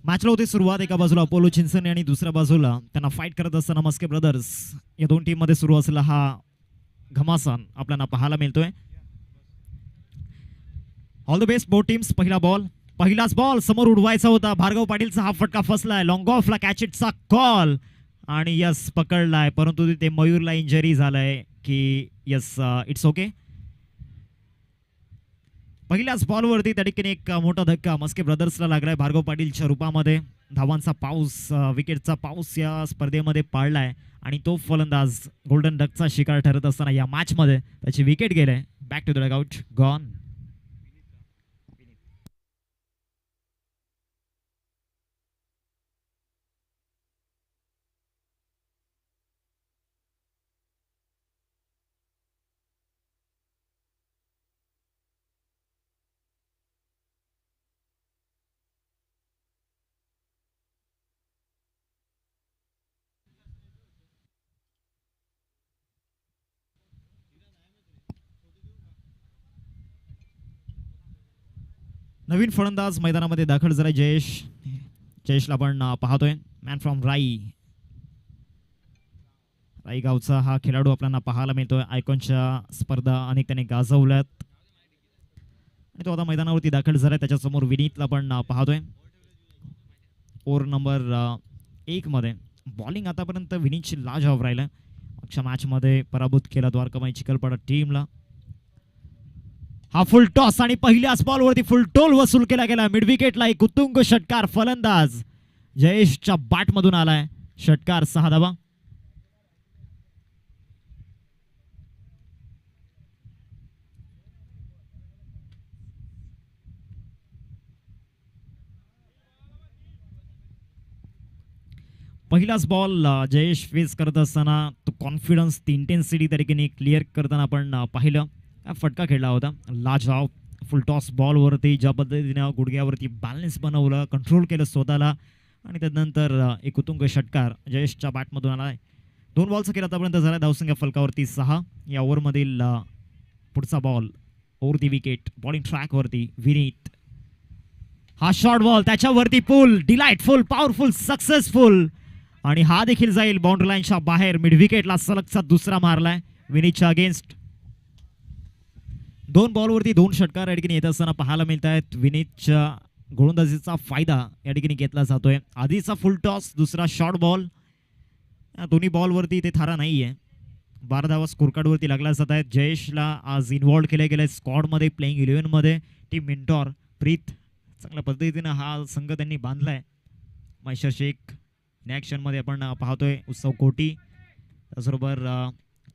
मॅचला होती सुरुवात. एका बाजूला अपोलो चिंचणे आणि दुसऱ्या बाजूला त्यांना फाईट करत असताना मस्के ब्रदर्स या दोन टीम मध्ये सुरू असलेला हा घमासान आपल्याला पाहायला मिळतोय. All the best both teams. पहिला बॉल, पहिलाच बॉल समोर उडवायचा होता. भार्गव पाटीलचा हा फटका फसलाय. लॉंग ऑफला कॅच इटचा कॉल आणि यस पकडलाय, परंतु तिथे मयूरला इंजरी झालाय की यस इट्स ओके. पहिल्याच बॉलवरती त्या ठिकाणी एक मोठा धक्का मस्के ब्रदर्सला लागलाय भार्गव पाटीलच्या रूपामध्ये. धावांचा पाऊस, विकेटचा पाऊस या स्पर्धेमध्ये पाडलाय आणि तो फलंदाज गोल्डन डकचा शिकार ठरत असताना या मॅचमध्ये त्याची विकेट गेले. Back to the dugout, gone. नवीन फलंदाज मैदानामध्ये दाखल झालाय जयेश. जयेशला आपण पाहतोय. मॅन फ्रॉम राई गावचा हा खेळाडू आपल्याला पाहायला मिळतोय. आयकॉनच्या स्पर्धा अनेक त्याने गाजवल्यात आणि तो आता मैदानावरती दाखल झालाय. त्याच्यासमोर विनीतला आपण पाहतोय. ओव्हर नंबर 1 मध्ये बॉलिंग आतापर्यंत विनीतची लाजवाब राहिलं. मागच्या मॅचमध्ये पराभूत केला द्वारकामाई चिखलपाडा टीमला. हा फुल टॉस आणि पहिल्याच बॉलवरती फुल टोल वसूल केला गेला. मिड विकेटला एक उत्तुंग षटकार. फलंदाज जयेशच्या बॅटमधून आलाय षटकार. 6 धावा. पहिलाच बॉल जयेश फेस करत असताना तो कॉन्फिडन्स, ती इंटेन्सिटी त्या ठिकाणी क्लिअर करताना आपण पाहिलं. फटका खेळला होता लाजवाब. फुल टॉस बॉलवरती ज्या पद्धतीने गुडघ्यावरती बॅलन्स बनवलं, कंट्रोल केलं स्वतःला आणि त्यानंतर एक उत्तुंग षटकार जयेशच्या बॅटमधून आला. 2 बॉलचा खेळ आतापर्यंत झाला. धावसंख्या फलकावरती 6. या ओव्हरमधील पुढचा ball over the wicket bowling ट्रॅकवरती विनीत. हा शॉर्ट बॉल त्याच्यावरती पुल, डिलाइटफुल, पॉवरफुल, सक्सेसफुल आणि हा देखील जाईल बाउंड्री लाईनच्या बाहेर. मिड विकेटला सलगचा दुसरा मारलाय विनीतच्या अगेन्स्ट. 2 बॉलवरती 2 षटकार या ठिकाणी येत असताना पाहायला मिळत आहेत. विनीतच्या गोलंदाजीचा फायदा या ठिकाणी घेतला जातोय. आधीचा फुल टॉस, दुसरा शॉर्ट बॉल. दोन्ही बॉलवरती ते थारा नाहीये. 12 धावा स्कोर कार्डवरती लागल्या जात आहेत. जयेशला आज इन्व्हॉल्व केले गेले स्क्वॉडमध्ये, प्लेइंग 11 मध्ये. टीम मेंटॉर प्रीत, चांगल्या पद्धतीने हा संघ त्यांनी बांधलाय. महेश्वर शेख मध्ये आपण पाहतोय. उत्सव कोटी त्याचबरोबर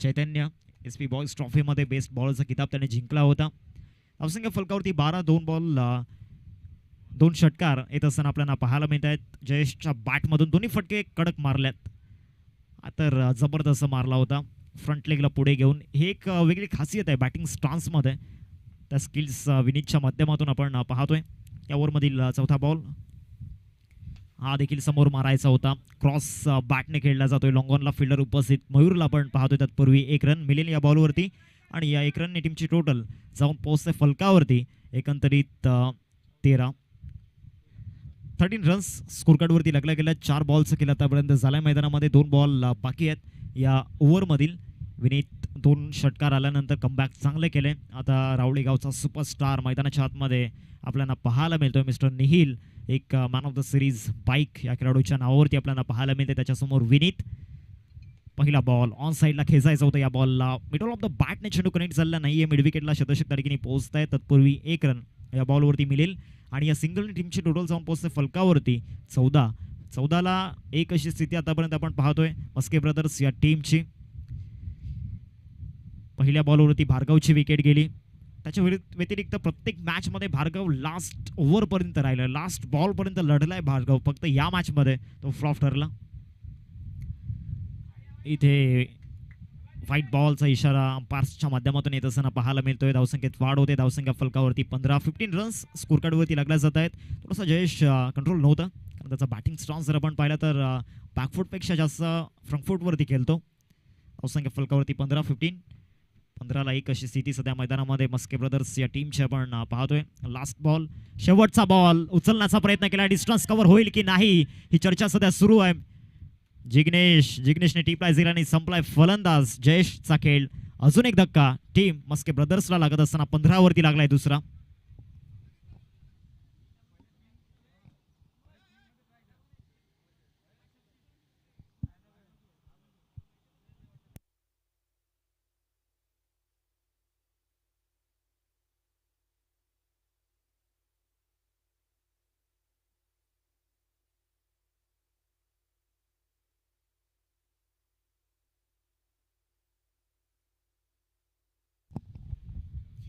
चैतन्य SP बॉयज ट्रॉफीमध्ये बेस्ट बॉलरचा किताब त्याने जिंकला होता. धावसंख्या फलकावरती 12. 2 बॉल 2 षटकार येत असताना आपल्याला पाहायला मिळत आहेत. जयेशच्या बॅटमधून दोन्ही फटके कडक मारल्यात. तर जबरदस्त मारला होता फ्रंट लेगला पुढे घेऊन. हे एक वेगळी खासियत आहे बॅटिंग स्टान्समध्ये. त्या स्किल्स विनीतच्या माध्यमातून आपण पाहतोय. या ओव्हरमधील चौथा बॉल हा देखील समोर मारायचा होता. क्रॉस बॅटने खेळला जातोय. लॉंगॉनला फिल्डर उपस्थित. मयूरला आपण पाहतोय. तत्पूर्वी 1 रन मिळेल या बॉलवरती आणि या 1 रनने टीमची टोटल जाऊन पोहोचते फलकावरती एकंदरीत 13 रन्स स्कोर कार्डवरती लागला गेला. 4 बॉलचा खेळ आतापर्यंत झालाय मैदानामध्ये. 2 बॉल बाकी आहेत या ओव्हरमधील. विनीत 2 षटकार आल्यानंतर कमबॅक चांगले केले. आता रावळी गावचा सुपरस्टार मैदानाच्या आतमध्ये आपल्याला पाहायला मिळतोय. मिस्टर निहिल, एक man of the series bike या खेळाडूच्या नावावरती आपल्याला पाहायला मिळते. त्याच्यासमोर विनीत. पहिला बॉल ऑन साईडला खेचायचा होता. या बॉलला मिडल ऑफ द बॅटने चेंडू कनेक्ट झालेला नाहीये. मिड विकेटला शतक तारखेने पोहोचताय. तत्पूर्वी 1 रन या बॉलवरती मिळेल आणि या सिंगलने टीमची टोटल जाऊन पोहोचते फलकावरती 14ला 1 अशी स्थिती आतापर्यंत आपण पाहतोय मस्के ब्रदर्स या टीमची. पहिल्या बॉलवरती भार्गवची विकेट गेली. त्याच्या व्यतिरिक्त प्रत्येक मॅचमध्ये भार्गव लास्ट ओव्हरपर्यंत राहिला, लास्ट बॉलपर्यंत लढलाय भार्गव. फक्त या मॅचमध्ये तो फ्लॉप ठरला. इथे व्हाईट बॉलचा इशारा अंपायर्सच्या माध्यमातून येत असताना पाहायला मिळतोय. धावसंख्येत वाढ होते. धावसंख्या फलकावरती 15 रन्स स्कोर कार्डवरती लागल्या जात आहेत. थोडासा जयेश कंट्रोल नव्हता कारण त्याचा बॅटिंग स्टान्स जर आपण पाहिला तर बॅकफूटपेक्षा जास्त फ्रंटफूटवरती खेळतो. धावसंख्या फलकावरती 15. 15-1 अशी स्थिती सध्या मैदानामध्ये मस्के ब्रदर्स या टीमची आपण पाहतोय. लास्ट बॉल, शेवटचा बॉल उचलण्याचा प्रयत्न केला. डिस्टन्स कव्हर होईल की नाही ही चर्चा सध्या सुरू आहे. जिग्नेशने टीपला दिल्याने संपलाय फलंदाज जयेशचा खेळ. अजून एक धक्का टीम मस्के ब्रदर्सला लागत असताना 15 वरती लागलाय दुसरा.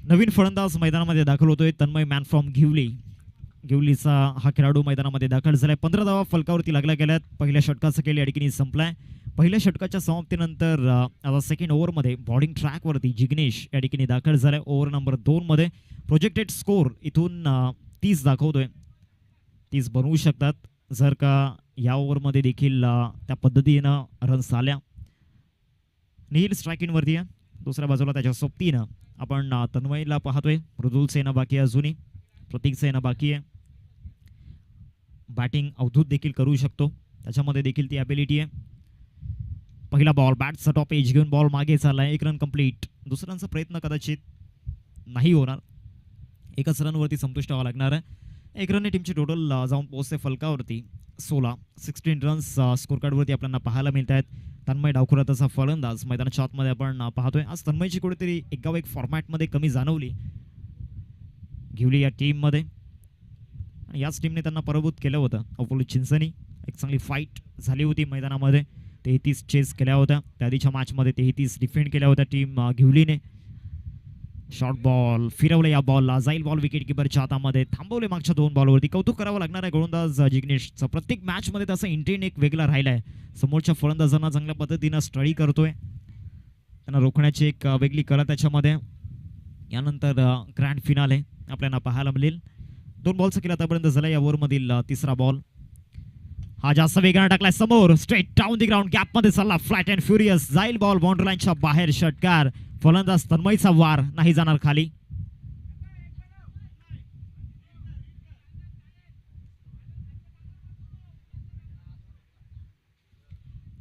नवीन फलंदाज मैदानामध्ये दाखल होतोय तन्मय मॅन फ्रॉम घेवलीचा हा खेळाडू मैदानामध्ये दाखल झालाय. 15 धावा फलकावरती लागल्या गेल्यात. पहिल्या षटकाचा खेळ या ठिकाणी संपलाय. पहिल्या षटकाच्या समाप्तीनंतर आता सेकंड ओव्हरमध्ये बॉलिंग ट्रॅकवरती जिग्नेश या ठिकाणी दाखल झालाय. ओव्हर नंबर 2 मध्ये प्रोजेक्टेड स्कोर इथून 30 दाखवतोय. 30 बनवू शकतात जर का या ओव्हरमध्ये देखील त्या पद्धतीनं रन्स आल्या. नील स्ट्रायकिंगवरती आहे. दुसऱ्या बाजूला त्याच्या सोबतीनं आपण तन्मयला पाहतोय. मृदुलचं येणं बाकी आहे, अजूनही प्रतीकचं येणं बाकी आहे. बॅटिंग अवधूत देखील करू शकतो, त्याच्यामध्ये देखील ती ॲबिलिटी आहे. पहिला बॉल बॅटचा टॉप एज घेऊन बॉल मागे चाललाय. 1 रन कंप्लीट. दुसऱ्यांचा प्रयत्न कदाचित नाही होणार. एकच रनवरती संतुष्ट व्हावं लागणार आहे. 1 रनने टीमची टोटल जाऊन पोहोचते फलकावरती 16 रन्स स्कोर कार्डवरती आपल्याला पाहायला मिळत आहेत. तन्मय डावखुरा तसा फलंदाज मैदानाच्या आतमध्ये आपण पाहतोय. आज तन्मयची कुठेतरी एकाव एक फॉर्मॅटमध्ये कमी जाणवली घेवली या टीममध्ये. आणि याच टीमने त्यांना पराभूत केलं होतं अपोलो चिंचणी. एक चांगली फाईट झाली होती मैदानामध्ये. 33 चेस केल्या होत्या. त्या आधीच्या मॅचमध्ये 33 डिफेंड केल्या होत्या टीम घेवलीने. शॉर्ट बॉल फिरवलं, या बॉलला जाईल बॉल विकेट किपरच्या हातामध्ये. थांबवले मागच्या 2 बॉलवरती. कौतुक करावं लागणार आहे गोलंदाज जिग्नेशचं. प्रत्येक मॅचमध्ये त्याचा इंटेंट एक वेगळा राहिला आहे. समोरच्या फलंदाजांना चांगल्या पद्धतीनं स्टडी करतोय. त्यांना रोखण्याची एक वेगळी कला त्याच्यामध्ये. यानंतर ग्रँड फिनाले आपल्याला पाहायला मिळेल. 2 बॉलचा केला आतापर्यंत झाला. या ओव्हरमधील तिसरा बॉल हा जास्त वेगाने टाकलाय समोर. स्ट्रेट डाऊन दी ग्राउंड गॅपमध्ये चालला फ्लॅट अँड फ्युरियस. जाईल बॉल बाउंड्री लाईनच्या बाहेर. षटकार. फलंदाज तन्मयचा वार नाही जाणार खाली.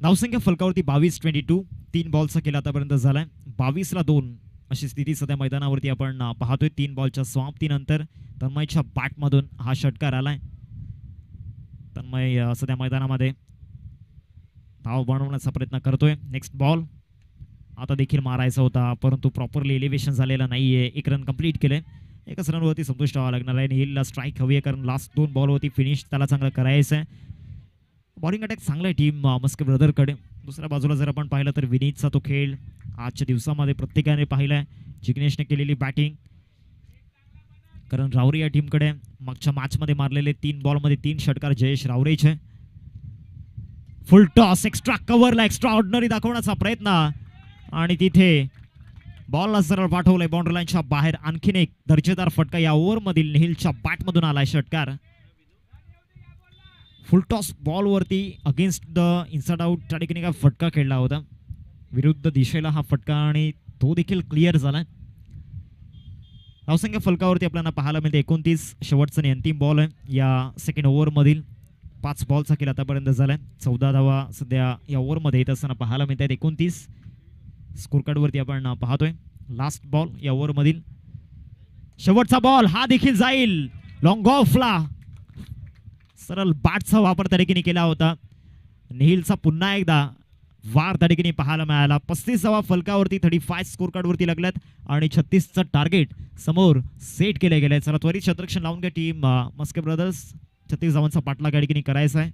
धावसंख्या फलकावरती 22-22. 3 बॉलचा केला आतापर्यंत झालाय. 22ला 2 अशी स्थिती सध्या मैदानावरती आपण पाहतोय. 3 बॉलच्या समाप्तीनंतर तन्मयच्या बॅटमधून हा षटकार आलाय. तन्मय सध्या मैदानामध्ये धाव बनवण्याचा प्रयत्न करतोय. नेक्स्ट बॉल आता देखील मारायचा होता, परंतु प्रॉपरली एलिव्हेशन झालेला नाहीये. 1 रन कंप्लीट केले. एकच रनवरती संतुष्ट व्हावं लागणार आहे. नीलला स्ट्राईक हवी आहे, कारण लास्ट 2 बॉलवरती फिनिश त्याला चांगलं करायचं आहे. बॉलिंग अटॅक चांगला आहे टीम मस्के ब्रदरकडे. दुसऱ्या बाजूला जर आपण पाहिलं तर विनीतचा तो खेळ आजच्या दिवसामध्ये प्रत्येकाने पाहिलाय. जिग्नेशने केलेली बॅटिंग, कारण रावरे या टीमकडे मागच्या मॅचमध्ये मारलेले 3 बॉलमध्ये 3 षटकार जयेश रावरेचे. फुल टॉस एक्स्ट्रा कव्हरला एक्स्ट्रा ऑर्डिनरी दाखवण्याचा प्रयत्न आणि तिथे बॉलला सरळ पाठवलंय बाउंड्री लाईनच्या बाहेर. आणखीन एक दर्जेदार फटका या ओव्हरमधील नेहिलच्या बॅटमधून आलाय षटकार. फुल टॉस बॉलवरती अगेन्स्ट द इनसाइड आउट त्या ठिकाणी काय फटका खेळला होता विरुद्ध दिशेला हा फटका, आणि तो देखील क्लिअर झाला. धावसंख्या फलकावरती आपल्याला पाहायला मिळते 29. शेवटचा आणि अंतिम बॉल आहे या सेकंड ओव्हरमधील. 5 बॉलचा खेळ आतापर्यंत झालाय. 14 धावा सध्या या ओव्हरमध्ये येत असताना पाहायला मिळत आहेत. 29 स्कोर कार्डवरती आपण पाहतोय. लास्ट बॉल या ओव्हरमधील. शेवटचा बॉल हा देखील जाईल लॉंग ऑफला. सरळ बॅटचा वापर त्या ठिकाणी केला होता. नेहिलचा पुन्हा एकदा वार त्या ठिकाणी पाहायला मिळाला. 35 धावा फलकावरती 35 स्कोर कार्डवरती लागल्यात आणि 36चं टार्गेट समोर सेट केले गेले. चला त्वरित शतरक्षण लावून घ्या टीम मस्के ब्रदर्स. 36 धावांचा पाठलाग या ठिकाणी करायचा आहे.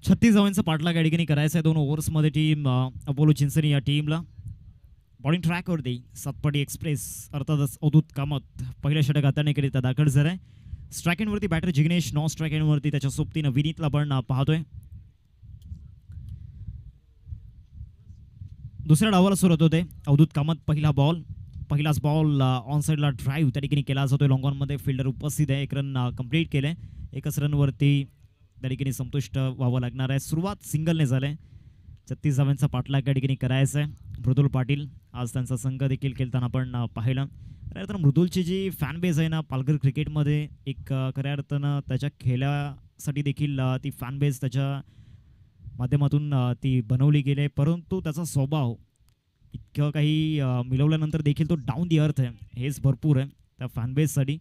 36 धावांचा पाठलाग या ठिकाणी करायचा आहे 2 ओव्हर्समध्ये टीम अपोलो चिंचणी या टीमला. बॉलिंग ट्रॅकवरती सातपाडी एक्सप्रेस अर्थातच अवधूत कामत पहिल्या षटक हाताळण्याकरिता दाखल झालाय. स्ट्राईक एंडवरती बॅटर जिग्नेश, नॉन स्ट्राईक एंडवरती त्याच्या सोबतीनं विनीतला पण पाहतोय. दुसऱ्या डावाला सुरुवात होते. अवधूत कामत पहिलाच बॉल ऑन साईडला ड्राईव्ह त्या ठिकाणी केला जातोय. लॉंग ऑनमध्ये फिल्डर उपस्थित आहे. एक रन कंप्लीट केलंय. एकच रनवरती त्या ठिकाणी संतुष्ट व्हावं लागणार आहे. सुरुवात सिंगलने झालंय. 36 धावांचा पाठलाग या ठिकाणी करायचा आहे. मृदुल पाटील आज त्यांचा संघ देखील खेळताना आपण पाहिलं. खऱ्या अर्थानं मृदुलची जी फॅन बेस आहे ना पालघर क्रिकेटमध्ये एक खऱ्या अर्थानं त्याच्या खेळासाठी देखील ती फॅन बेस त्याच्या माध्यमातून ती बनवली गेली आहे. परंतु त्याचा स्वभाव इतकं काही मिळवल्यानंतर देखील तो डाऊन दी अर्थ आहे. हेच भरपूर आहे त्या फॅन बेससाठी.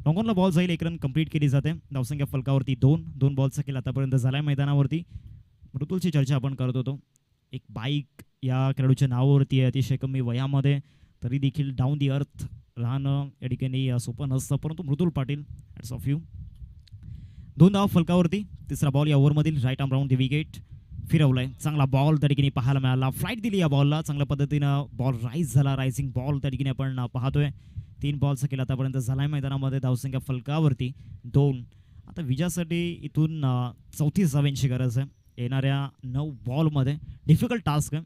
लॉंगॉनला बॉल जाईल. एक रन कंप्लीट केली जाते. धावसंख्या फलकावरती 2 बॉलचा खेळ आतापर्यंत झालाय मैदानावरती. मृदुलची चर्चा आपण करत होतो. एक बाईक या खेळाडूच्या नावावरती आहे. अतिशय कमी वयामध्ये तरी देखील डाऊन दी अर्थ राहणं या ठिकाणी सोपं नसतं. परंतु Mridul Patil hats off you. 2 धावा फलकावरती. तिसरा बॉल या ओव्हरमधील right arm round the wicket फिरवलाय. चांगला बॉल त्या ठिकाणी पाहायला मिळाला. फ्लाईट दिली या बॉलला. चांगल्या पद्धतीनं बॉल राईज झाला. रायझिंग बॉल त्या ठिकाणी आपण पाहतोय. 3 बॉलचा खेळ आतापर्यंत झालाय मैदानामध्ये. धावसंख्या फलकावरती 2. आता विजयासाठी इथून 34 धावांची गरज आहे. येणाऱ्या 9 बॉलमध्ये डिफिकल्ट टास्क आहे.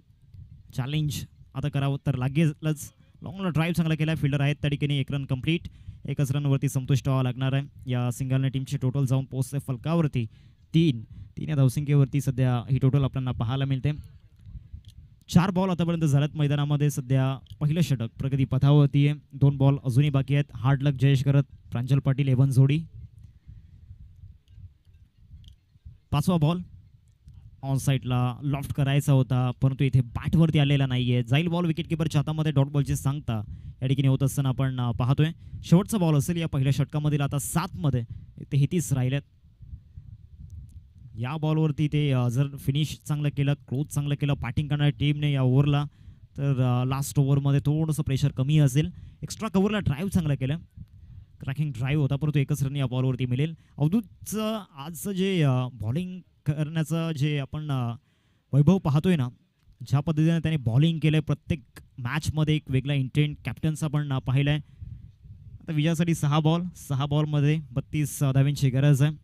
चॅलेंज आता करावं तर लागेलच. लॉंगला ड्राईव्ह चांगला केला. फिल्डर आहेत त्या ठिकाणी. 1 रन कंप्लीट. एकच रनवरती संतुष्ट व्हावं लागणार आहे. या सिंगलने टीमची टोटल जाऊन पोहोचते फलकावरती 3 या धावसंख्येवरती सध्या ही टोटल आपल्याला पाहायला मिळते. 4 बॉल आतापर्यंत झाल्यात मैदानामध्ये. सध्या पहिलं षटक प्रगती पथावरती आहे. 2 बॉल अजूनही बाकी आहेत. हार्ड लक जयेश करत प्रांजल पाटील एवन जोडी. 5वा बॉल ऑन साईडला लॉफ्ट करायचा होता परंतु इथे बॅटवरती आलेला नाहीये. जाईल बॉल विकेट किपरच्या हातामध्ये. डॉट बॉलची सांगता या ठिकाणी होत असताना आपण पाहतोय. शेवटचा बॉल असेल या पहिल्या षटकामधील. आता 7 मध्ये 33 राहिलेत. या बॉलवरती ते जर फिनिश चांगलं केलं, क्लोज चांगलं केलं बॅटिंग करणाऱ्या टीमने या ओव्हरला तर लास्ट ओव्हरमध्ये थोडंसं प्रेशर कमी असेल. एक्स्ट्रा कव्हरला ड्राईव्ह चांगलं केलं. क्रॅकिंग ड्राईव्ह होता परंतु एकच रन या बॉलवरती मिळेल. अवधूतचं आजचं जे बॉलिंग करण्याचं जे आपण वैभव पाहतोय ना, ज्या पद्धतीने त्याने बॉलिंग केलंय प्रत्येक मॅचमध्ये एक वेगळा इंटेंट कॅप्टनचा पण पाहिलाय. आता विजयासाठी 6 बॉलमध्ये 32 धावांची गरज आहे.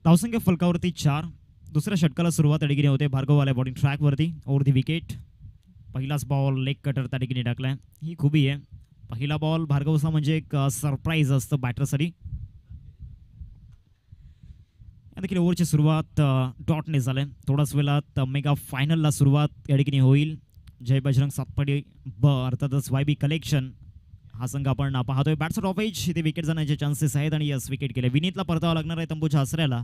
धावसंख्या फलकावरती 4. दुसऱ्या षटकाला सुरुवात अडगिरी होते. भार्गव आल्या बॉलिंग ट्रॅकवरती. Over the wicket. पहिलाच बॉल लेग कटर त्या ठिकाणी टाकलाय. ही खूबी आहे. पहिला बॉल भार्गवचा म्हणजे एक सरप्राईज असतं बॅटरसाठी. देखील ओव्हरची सुरुवात डॉटने झाले. थोड्याच वेळात मेगा फायनलला सुरुवात या ठिकाणी होईल. जय बजरंग सातपाडी अर्थातच YB कलेक्शन हा संघ आपण पाहतोय. बॅट्स ऑफ एज इथे विकेट जाण्याचे चान्सेस आहेत आणि यस विकेट केले. विनीतला परतावा लागणार आहे तंबूच्या आसऱ्याला.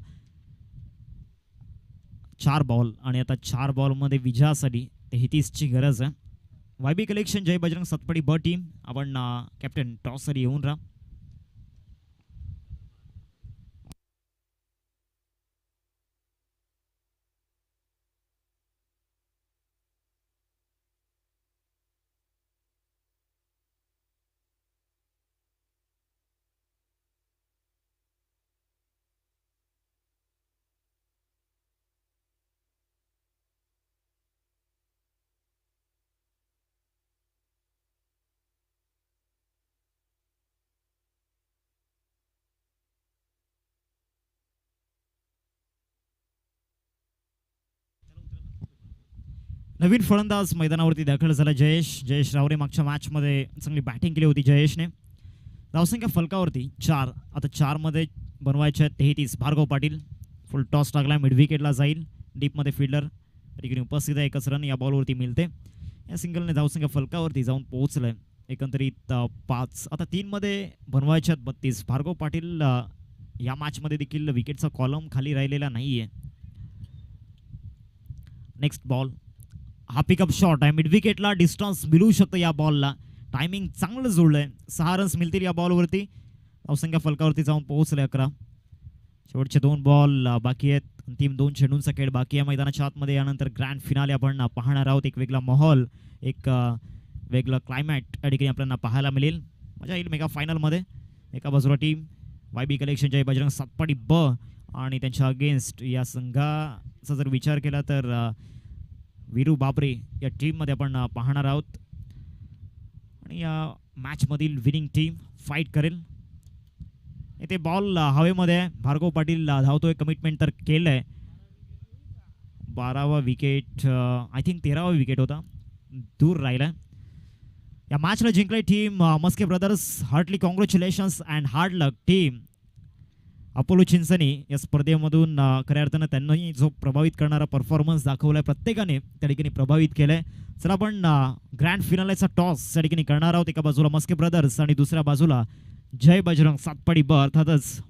4 बॉल आणि आता 4 बॉलमध्ये विजयासाठी 33ची गरज आहे. YB कलेक्शन जय बजरंग सातपाडी टीम आपण कॅप्टन टॉससाठी येऊन राहा. नवीन फलंदाज मैदानावरती दाखल झाला जयेश रावरे. मागच्या मॅचमध्ये चांगली बॅटिंग केली होती जयेशने. धावसंख्या फलकावरती 4. आता 4 मध्ये बनवायच्या 33. भार्गव पाटील फुल टॉस टाकला. मिड विकेटला जाईल. डीपमध्ये फिल्डर ठिकाणी उपस्थित आहे. एकच रन या बॉलवरती मिळते. या सिंगलने धावसंख्या फलकावरती जाऊन पोहोचलंय. एकंदरीत 5. आता 3 मध्ये बनवायच्यात 32. भार्गव पाटील या मॅचमध्ये देखील विकेटचा कॉलम खाली राहिलेला नाहीये. Next ball. हा पिकअप शॉट आहे. मिड विकेटला डिस्टन्स मिळू शकतं या बॉलला. टायमिंग चांगलं जुळलंय. 6 रन्स मिळतील या बॉलवरती. धावसंख्या फलकावरती जाऊन पोहोचले 11. शेवटचे 2 बॉल बाकी आहेत. अंतिम 2 चेंडूंचा खेळ बाकी आहे मैदानाच्या आतमध्ये. यानंतर ग्रँड फिनाले आपण पाहणार आहोत. एक वेगळा माहोल, एक वेगळं क्लायमॅट या ठिकाणी आपल्याला पाहायला मिळेल. मजा येईल मेगा फायनलमध्ये. एका बाजूला टीम YB कलेक्शन जय बजरंग सातपाडी ब आणि त्यांच्या अगेन्स्ट या संघाचा जर विचार केला तर वीरू बाबरे या टीममध्ये आपण पाहणार आहोत. आणि या मॅचमधील विनिंग टीम फाईट करेल. इथे बॉल हवेमध्ये भार्गव पाटील धावतोय. कमिटमेंट तर केलं आहे. 12वा विकेट, आय थिंक 13वा विकेट होता, दूर राहिला. या मॅचला जिंकली team Maske brothers. Heartly congratulations and hard luck team Apollo Chinchani. या स्पर्धेमधून खऱ्या अर्थानं त्यांनाही जो प्रभावित करणारा परफॉर्मन्स दाखवलाय प्रत्येकाने त्या ठिकाणी प्रभावित केलंय. चला आपण ग्रँड फिनालेचा टॉस त्या ठिकाणी करणार आहोत. एका बाजूला मस्के ब्रदर्स आणि दुसऱ्या बाजूला जय बजरंग सातपाडी ब, अर्थातच